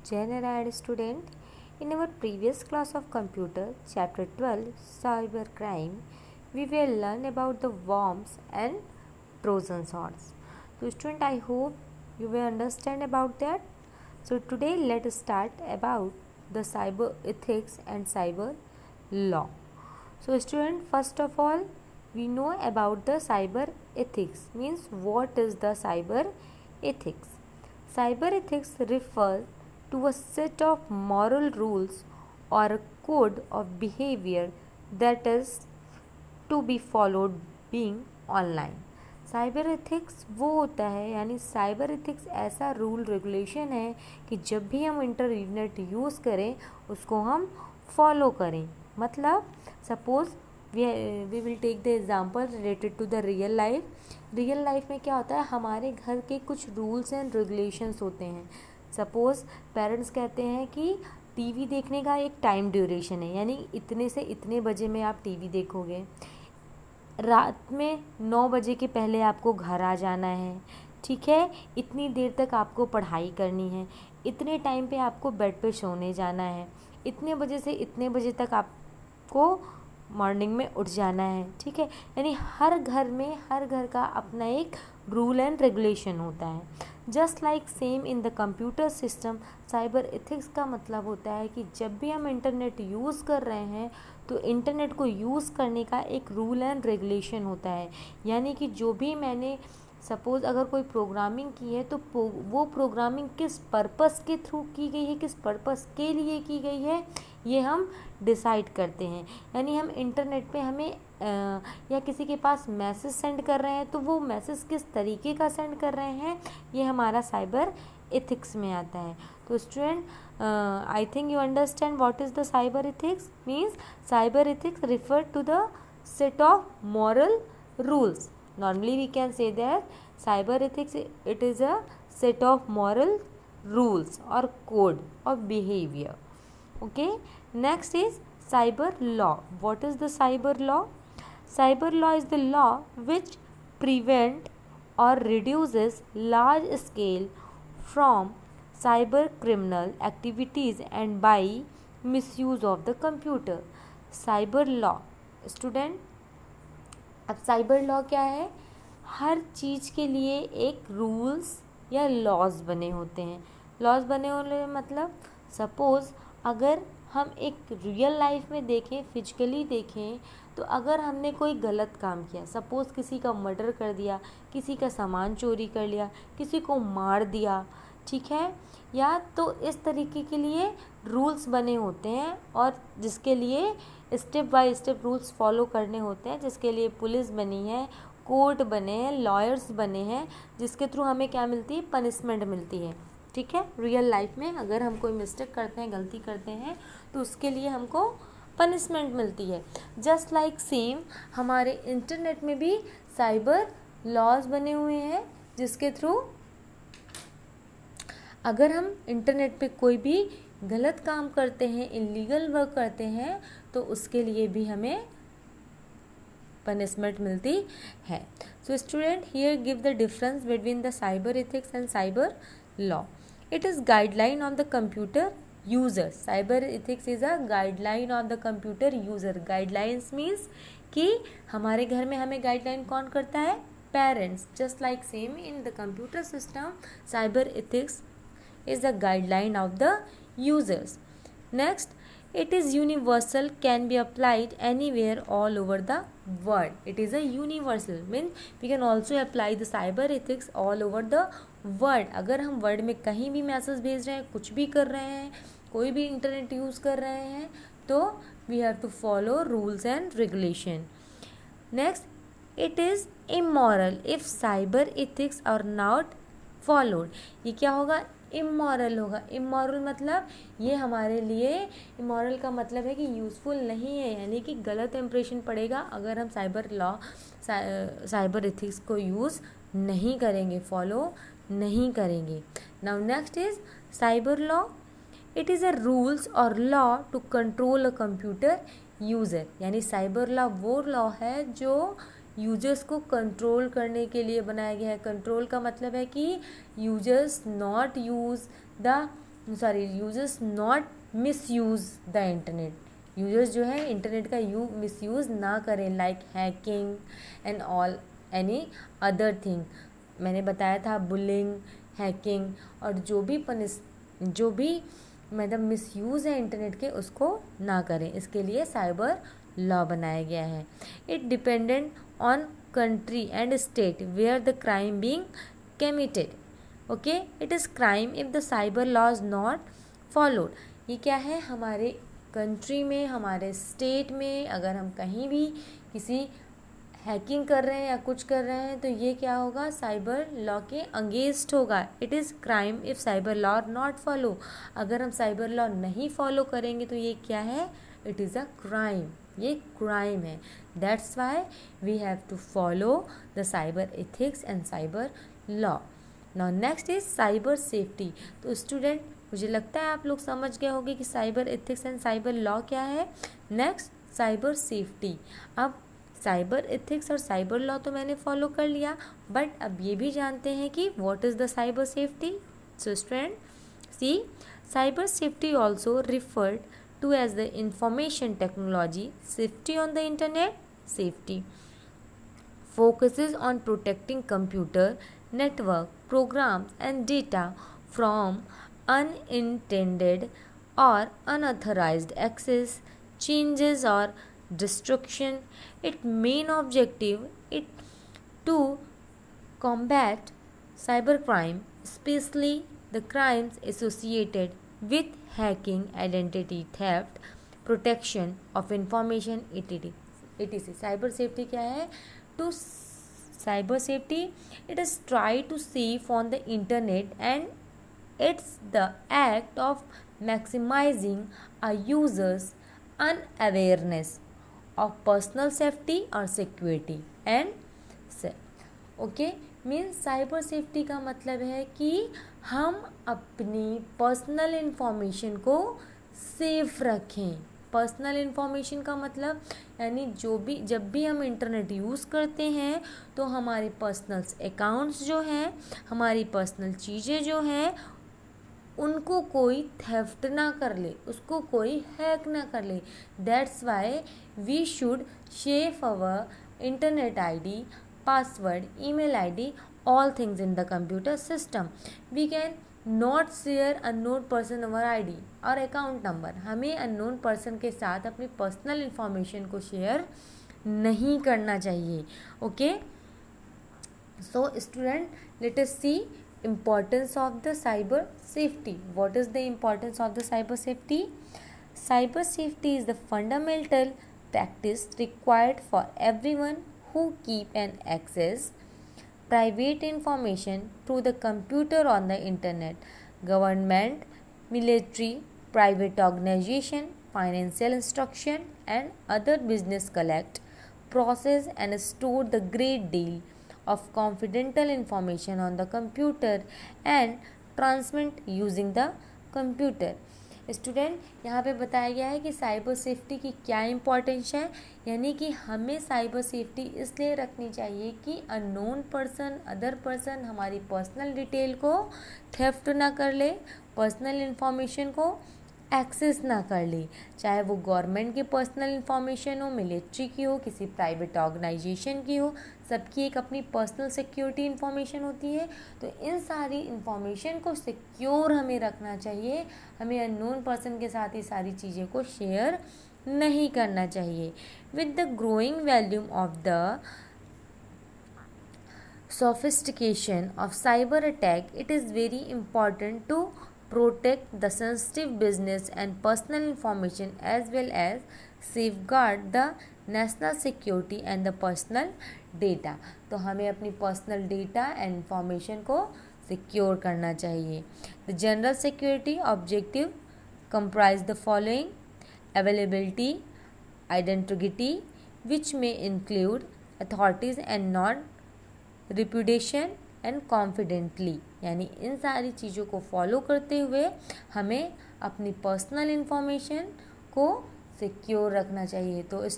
Jai Narayana student. In our previous class of computer, chapter 12, cybercrime, we will learn about the worms and Trojan horse. So student, I hope you will understand about that. So today let us start about the cyber ethics and cyber law. So student, first of all, we know about the cyber ethics, means what is the cyber ethics. Cyber ethics refers to a set of moral rules or a code of behavior that is to be followed being online. Cyber ethics वो होता है, यानी cyber ethics ऐसा rule regulation है कि जब भी हम इंटरनेट यूज़ करें उसको हम फॉलो करें. मतलब suppose we will take the example related to the real life. Real life में क्या होता है, हमारे घर के कुछ रूल्स एंड रेगुलेशंस होते हैं. सपोज पेरेंट्स कहते हैं कि टीवी देखने का एक टाइम ड्यूरेशन है, यानी इतने से इतने बजे में आप टीवी देखोगे, रात में 9 बजे के पहले आपको घर आ जाना है, ठीक है, इतनी देर तक आपको पढ़ाई करनी है, इतने टाइम पे आपको बेड पे सोने जाना है, इतने बजे से इतने बजे तक आपको मॉर्निंग में उठ जाना है, ठीक है. यानी हर घर का अपना एक रूल एंड रेगुलेशन होता है. Just like same in the computer system, cyber ethics का मतलब होता है कि जब भी हम इंटरनेट यूज़ कर रहे हैं तो इंटरनेट को यूज़ करने का एक रूल एंड रेगुलेशन होता है. यानी कि जो भी मैंने सपोज़ अगर कोई प्रोग्रामिंग की है तो वो प्रोग्रामिंग किस पर्पस के थ्रू की गई है, किस पर्पस के लिए की गई है, ये हम डिसाइड करते हैं. यानी हम इंटरनेट पे हमें या किसी के पास मैसेज सेंड कर रहे हैं तो वो मैसेज किस तरीके का सेंड कर रहे हैं, ये हमारा साइबर एथिक्स में आता है. तो student, I think you understand what is the cyber ethics. Means cyber ethics refer to the set of moral rules. Normally we can say that cyber ethics, it is a set of moral rules or code of behavior. Okay, next is cyber law. What is the cyber law? Cyber law is the law which prevent or reduces large scale from cyber criminal activities and by misuse of the computer. Cyber law student, अब cyber law क्या है, हर चीज़ के लिए एक rules या laws बने होते हैं. लॉज बने होने मतलब सपोज़ अगर हम एक रियल लाइफ में देखें, फिजिकली देखें, तो अगर हमने कोई गलत काम किया, सपोज़ किसी का मर्डर कर दिया, किसी का सामान चोरी कर लिया, किसी को मार दिया, ठीक है, या तो इस तरीके के लिए रूल्स बने होते हैं और जिसके लिए step by step rules follow करने होते हैं, जिसके लिए पुलिस बनी है, कोर्ट बने हैं, लॉयर्स बने हैं, जिसके थ्रू हमें क्या मिलती है, पनिशमेंट मिलती है. ठीक है, रियल लाइफ में अगर हम कोई मिस्टेक करते हैं, गलती करते हैं, तो उसके लिए हमको पनिशमेंट मिलती है. जस्ट लाइक सेम हमारे इंटरनेट में भी साइबर लॉज बने हुए हैं, जिसके थ्रू अगर हम इंटरनेट पे कोई भी गलत काम करते हैं, इलीगल वर्क करते हैं, तो उसके लिए भी हमें पनिशमेंट मिलती है. So student, here give the difference between the cyber ethics and cyber law. It is guideline on the computer user. Cyber ethics is a guideline on the computer user. Guidelines means कि हमारे घर में हमें guideline कौन करता है, parents. Just like same in the computer system, cyber ethics is the guideline of the users. Next, it is universal, can be applied anywhere all over the world. It is a universal, means we can also apply the cyber ethics all over the world. अगर हम world में कहीं भी message भेज रहे हैं, कुछ भी कर रहे हैं, कोई भी इंटरनेट यूज़ कर रहे हैं, तो we have to follow rules and regulation. Next, it is immoral if cyber ethics are not followed. ये क्या होगा, इमोरल होगा. इमोरल मतलब ये हमारे लिए, इमोरल का मतलब है कि यूज़फुल नहीं है, यानी कि गलत इंप्रेशन पड़ेगा अगर हम साइबर लॉ, साइबर एथिक्स को यूज़ नहीं करेंगे, फॉलो नहीं करेंगे. Now next is cyber law. It is a rules और law to control a computer user. यानी साइबर लॉ वो लॉ है जो यूजर्स को कंट्रोल करने के लिए बनाया गया है. कंट्रोल का मतलब है कि users not use the users not misuse the internet, users जो है इंटरनेट का मिसयूज़ ना करें, like hacking and all any other thing. मैंने बताया था बुलिंग, हैकिंग और जो भी मतलब मिसयूज़ है इंटरनेट के उसको ना करें। इसके लिए साइबर लॉ बनाया गया है। It dependent on country and state where the crime being committed. Okay, it is crime if the cyber law is not followed. ये क्या है, हमारे कंट्री में, हमारे स्टेट में अगर हम कहीं भी किसी हैकिंग कर रहे हैं या कुछ कर रहे हैं तो ये क्या होगा, साइबर लॉ के अगेंस्ट होगा। It is crime if cyber law not follow. अगर हम साइबर लॉ नहीं फॉलो करेंगे तो ये क्या है, इट इज़ अ क्राइम, ये क्राइम है। That's why we have to follow the cyber ethics and cyber law. Now next is cyber safety. तो स्टूडेंट मुझे लगता है आप लोग समझ गए होंगे कि cyber ethics and cyber law क्या है। Next cyber safety. अब साइबर एथिक्स और साइबर लॉ तो मैंने फॉलो कर लिया, बट अब ये भी जानते हैं कि what is the cyber safety. So student C, cyber safety also referred to as the information technology safety on the internet. Safety focuses on protecting computer network programs and data from unintended or unauthorized access, changes or destruction. Its main objective is to combat cybercrime, especially the crimes associated with hacking, identity theft, protection of information, etc. Cyber safety क्या है, to cyber safety it is try to safe on the internet and it's the act of maximizing a users unawareness of personal safety और security and okay. Means cyber safety का मतलब है कि हम अपनी personal information को safe रखें। Personal information का मतलब यानी जब भी हम इंटरनेट यूज़ करते हैं तो हमारे पर्सनल अकाउंट्स जो हैं, हमारी पर्सनल चीज़ें जो हैं, उनको कोई थेफ्ट ना कर ले, उसको कोई हैक ना कर ले। That's why we should save our internet ID, password, email ID, all things in the computer system. We can not share unknown person our ID और account number। हमें unknown person के साथ अपनी पर्सनल इंफॉर्मेशन को share नहीं करना चाहिए। Okay, so student let us see importance of the cyber safety. What is the importance of the cyber safety? Cyber safety is the fundamental practice required for everyone who keep and access private information through the computer on the internet. Government, military, private organization, financial institution and other business collect, process and store the great deal of confidential information on the computer and transmit using the computer. Student यहाँ पे बताया गया है कि cyber safety की क्या importance है, यानी कि हमें साइबर सेफ्टी इसलिए रखनी चाहिए कि अननोन पर्सन, अदर पर्सन हमारी पर्सनल डिटेल को थेफ्ट ना कर ले, पर्सनल इन्फॉर्मेशन को एक्सेस ना कर ले, चाहे वो गवर्नमेंट की पर्सनल इन्फॉर्मेशन हो, मिलिट्री की हो, किसी प्राइवेट ऑर्गेनाइजेशन की हो, सबकी एक अपनी पर्सनल सिक्योरिटी इन्फॉर्मेशन होती है। तो इन सारी इन्फॉर्मेशन को सिक्योर हमें रखना चाहिए, हमें अननोन पर्सन के साथ ये सारी चीज़ें को शेयर नहीं करना चाहिए। With the growing volume of the sophistication of cyber attack, it is very important to protect the sensitive business and personal information as well as safeguard the national security and the personal data. तो हमें अपनी personal data and information को secure करना चाहिए। The general security objective comprise the following: availability, identity, which may include authorities and not reputation and confidently, यानी इन सारी चीज़ों को फॉलो करते हुए हमें अपनी पर्सनल इन्फॉर्मेशन को सिक्योर रखना चाहिए। तो